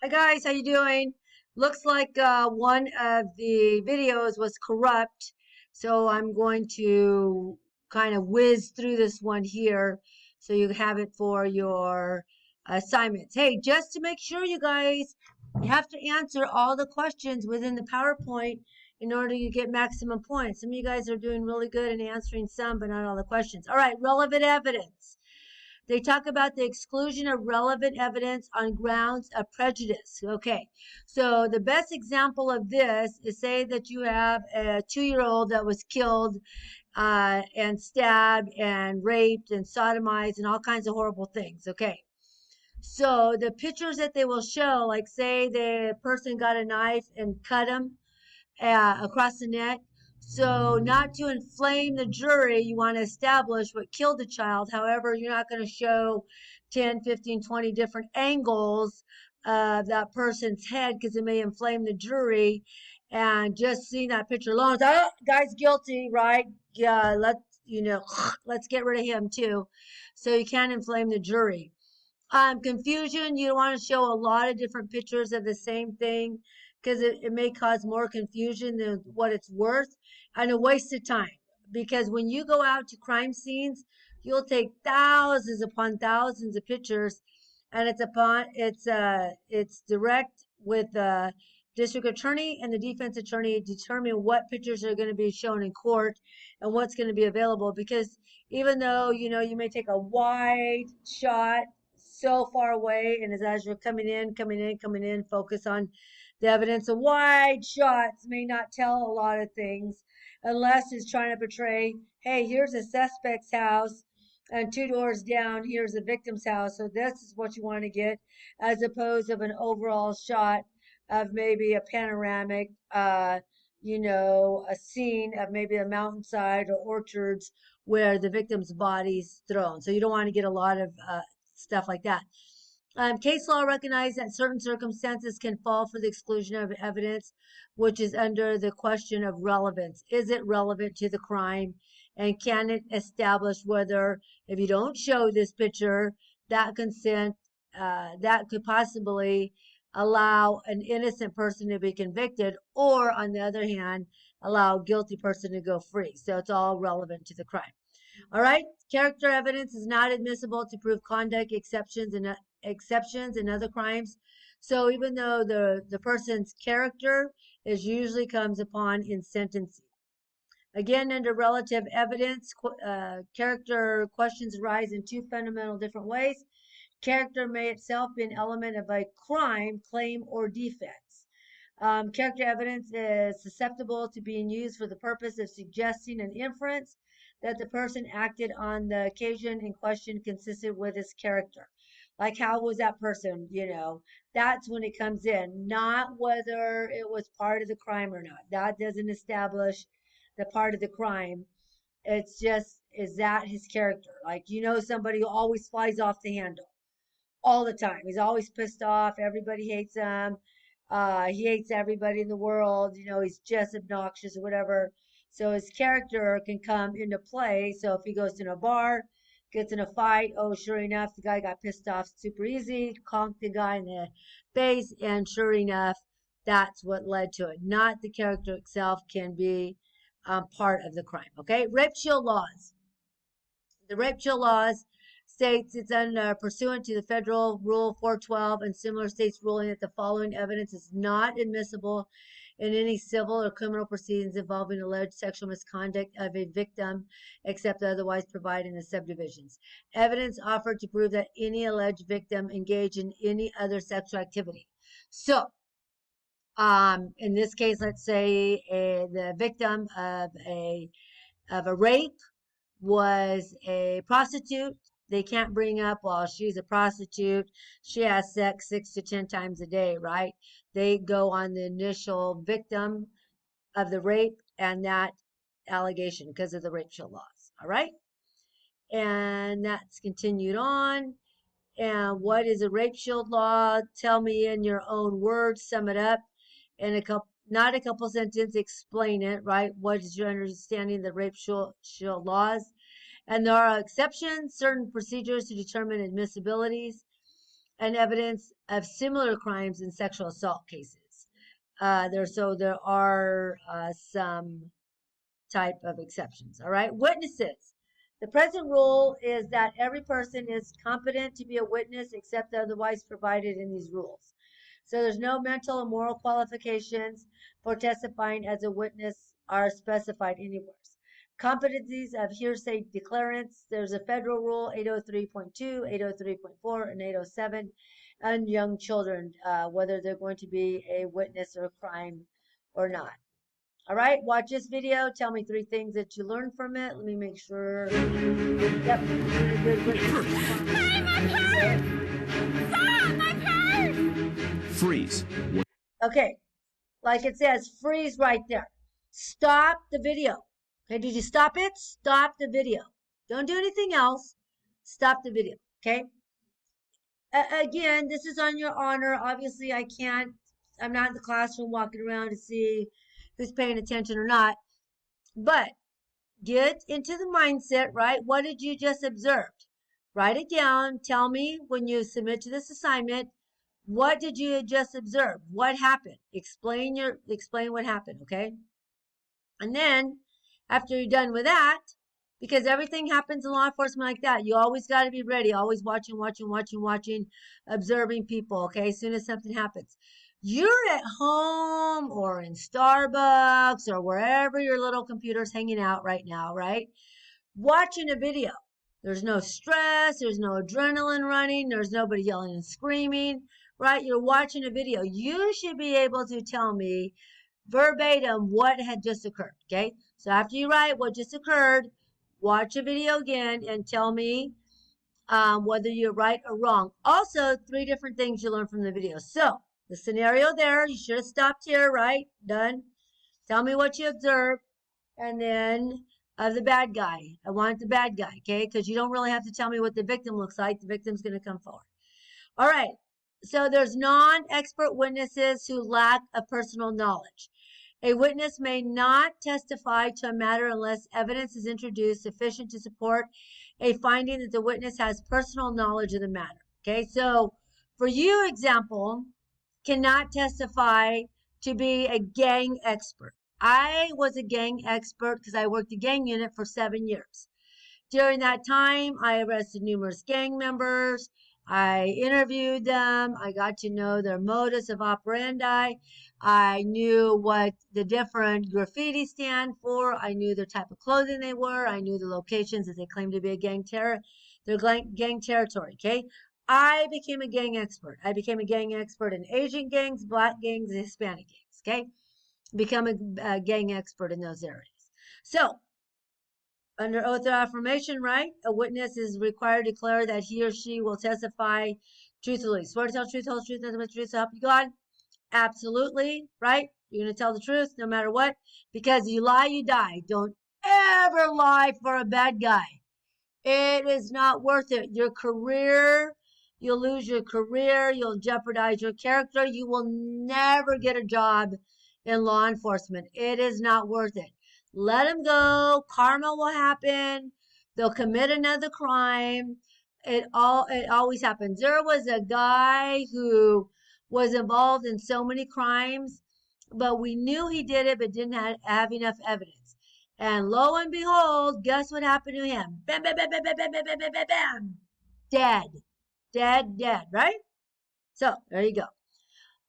Hi guys, how you doing? Looks like one of the videos was corrupt, so I'm going to kind of whiz through this one here so you have it for your assignments. Hey, just to make sure you guys, you have to answer all the questions within the PowerPoint in order to get maximum points. Some of you guys are doing really good in answering some, but not all the questions. All right, relevant evidence. They talk about the exclusion of relevant evidence on grounds of prejudice. Okay, so the best example of this is say that you have a 2-year old that was killed and stabbed and raped and sodomized and all kinds of horrible things. Okay, so the pictures that they will show, like say the person got a knife and cut him across the neck. So, not to inflame the jury, you want to establish what killed the child. However, you're not going to show 10, 15, 20 different angles of that person's head because it may inflame the jury. And just seeing that picture alone, oh, guy's guilty, right? Yeah, let's get rid of him too. So you can't inflame the jury. Confusion, you don't want to show a lot of different pictures of the same thing because it may cause more confusion than what it's worth and a waste of time. Because when you go out to crime scenes, you'll take thousands upon thousands of pictures and it's direct with the district attorney and the defense attorney determine what pictures are going to be shown in court and what's going to be available because even though you may take a wide shot so far away, and as you're coming in, focus on the evidence. A wide shots may not tell a lot of things unless it's trying to portray, hey, here's a suspect's house, and 2 doors down, here's the victim's house. So this is what you want to get, as opposed of an overall shot of maybe a panoramic, a scene of maybe a mountainside or orchards where the victim's body's thrown. So you don't want to get a lot of stuff like that. Case law recognizes that certain circumstances can fall for the exclusion of evidence, which is under the question of relevance. Is it relevant to the crime? And can it establish whether, if you don't show this picture, that consent, that could possibly allow an innocent person to be convicted, or on the other hand, allow a guilty person to go free. So it's all relevant to the crime. All right. Character evidence is not admissible to prove conduct exceptions in other crimes. So even though the person's character is usually comes upon in sentencing. Again, under relative evidence, character questions arise in two fundamental different ways. Character may itself be an element of a crime, claim, or defense. Character evidence is susceptible to being used for the purpose of suggesting an inference that the person acted on the occasion in question consistent with his character. Like, how was that person? That's when it comes in, not whether it was part of the crime or not. That doesn't establish the part of the crime. It's just, is that his character? Like, somebody who always flies off the handle all the time. He's always pissed off. Everybody hates him. He hates everybody in the world. He's just obnoxious or whatever. So his character can come into play. So if he goes to a bar, gets in a fight, oh, sure enough, the guy got pissed off super easy, conked the guy in the face, and sure enough, that's what led to it. Not the character itself can be part of the crime. Okay, rape shield laws. The rape shield laws states it's under pursuant to the federal rule 412 and similar states ruling that the following evidence is not admissible in any civil or criminal proceedings involving alleged sexual misconduct of a victim except otherwise provided in the subdivisions. Evidence offered to prove that any alleged victim engaged in any other sexual activity. So, in this case, let's say the victim of a rape was a prostitute. They can't bring up, well, she's a prostitute. She has sex 6 to 10 times a day, right? They go on the initial victim of the rape and that allegation because of the rape shield laws. All right. And that's continued on. And what is a rape shield law? Tell me in your own words, sum it up in a couple, not a couple sentences, explain it, right? What is your understanding of the rape shield laws? And there are exceptions, certain procedures to determine admissibilities. and evidence of similar crimes in sexual assault cases. There are some type of exceptions. All right, witnesses. The present rule is that every person is competent to be a witness except otherwise provided in these rules. So there's no mental or moral qualifications for testifying as a witness are specified anywhere. Competencies of hearsay declarants. There's a federal rule 803.2, 803.4, and 807 on young children, whether they're going to be a witness or a crime or not. All right, watch this video. Tell me 3 things that you learned from it. Let me make sure. Yep. Freeze. Okay, like it says, freeze right there. Stop the video. Okay, did you stop it? Stop the video. Don't do anything else. Stop the video. Okay. Again, this is on your honor. Obviously, I'm not in the classroom walking around to see who's paying attention or not. But get into the mindset, right? What did you just observe? Write it down. Tell me when you submit to this assignment, what did you just observe? What happened? Explain what happened, okay? And then after you're done with that, because everything happens in law enforcement like that, you always got to be ready, always watching, observing people, okay? As soon as something happens. You're at home or in Starbucks or wherever your little computer's hanging out right now, right? Watching a video. There's no stress, there's no adrenaline running, there's nobody yelling and screaming, right? You're watching a video. You should be able to tell me verbatim what had just occurred, okay? So after you write what just occurred, watch a video again and tell me whether you're right or wrong. Also, 3 different things you learn from the video. So the scenario there, you should have stopped here, right? Done. Tell me what you observed. And then of the bad guy. I want the bad guy, okay? Because you don't really have to tell me what the victim looks like. The victim's going to come forward. All right. So there's non-expert witnesses who lack a personal knowledge. A witness may not testify to a matter unless evidence is introduced sufficient to support a finding that the witness has personal knowledge of the matter. Okay, so for you, example, cannot testify to be a gang expert. I was a gang expert because I worked the gang unit for 7 years. During that time, I arrested numerous gang members. I interviewed them. I got to know their modus of operandi. I knew what the different graffiti stand for. I knew the type of clothing they wore. I knew the locations that they claimed to be a gang territory. Okay. I became a gang expert. I became a gang expert in Asian gangs, black gangs, and Hispanic gangs. Okay. Become a gang expert in those areas. So, under oath of affirmation, right? A witness is required to declare that he or she will testify truthfully. Swear to tell the truth, whole truth, nothing but the truth, so help you God. Absolutely, right? You're going to tell the truth no matter what. Because you lie, you die. Don't ever lie for a bad guy. It is not worth it. Your career, you'll lose your career. You'll jeopardize your character. You will never get a job in law enforcement. It is not worth it. Let them go. Karma will happen. They'll commit another crime. It always happens. There was a guy who was involved in so many crimes, but we knew he did it, but didn't have enough evidence. And lo and behold, guess what happened to him? Bam, bam, bam, bam, bam, bam, bam, bam, bam, bam. Dead, right? So there you go.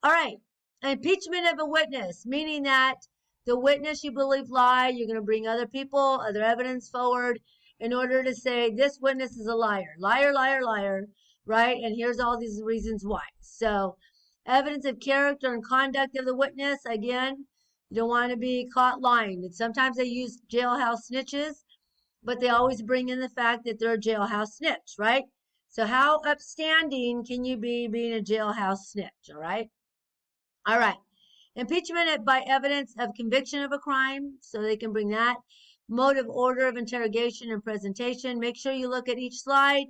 All right. Impeachment of a witness, meaning that the witness you believe lied, you're going to bring other people, other evidence forward in order to say this witness is a liar. Liar, liar, liar, right? And here's all these reasons why. So evidence of character and conduct of the witness, again, you don't want to be caught lying. And sometimes they use jailhouse snitches, but they always bring in the fact that they're a jailhouse snitch, right? So how upstanding can you be being a jailhouse snitch, all right? All right. Impeachment by evidence of conviction of a crime, so they can bring that. Motive, order of interrogation and presentation. Make sure you look at each slide.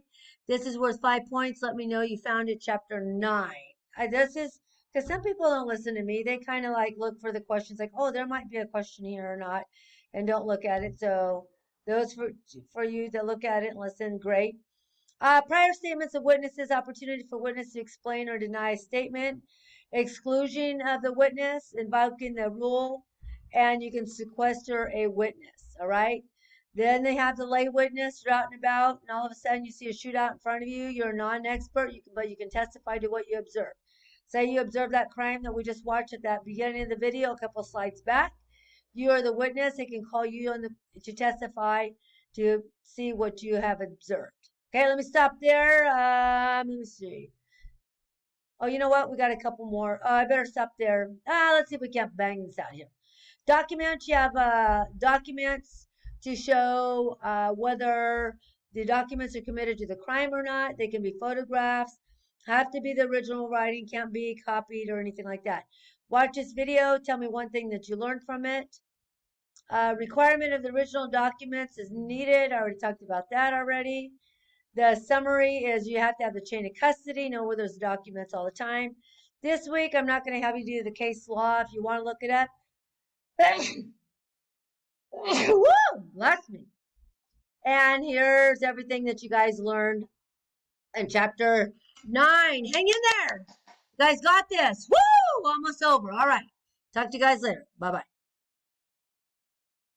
This is worth 5 points. Let me know you found it, chapter 9. This is, because some people don't listen to me. They kind of like look for the questions like, oh, there might be a question here or not, and don't look at it. So those for you that look at it and listen, great. Prior statements of witnesses, opportunity for witness to explain or deny a statement, exclusion of the witness, invoking the rule, and you can sequester a witness. All right. Then they have the lay witness. You're out and about, and all of a sudden you see a shootout in front of you. You're a non-expert, but you can testify to what you observed. Say you observed that crime that we just watched at that beginning of the video, a couple slides back. You are the witness. They can call you to testify to see what you have observed. Okay, let me stop there. Let me see. Oh, you know what? We got a couple more. I better stop there. Let's see if we can't bang this out here. Documents. You have documents to show whether the documents are committed to the crime or not. They can be photographs. Have to be the original writing. Can't be copied or anything like that. Watch this video. Tell me one thing that you learned from it. Requirement of the original documents is needed. I already talked about that already. The summary is you have to have the chain of custody, know where there's documents all the time. This week, I'm not going to have you do the case law if you want to look it up. Woo! Bless me. And here's everything that you guys learned in chapter 9. Hang in there. You guys got this. Woo! Almost over. All right. Talk to you guys later. Bye-bye.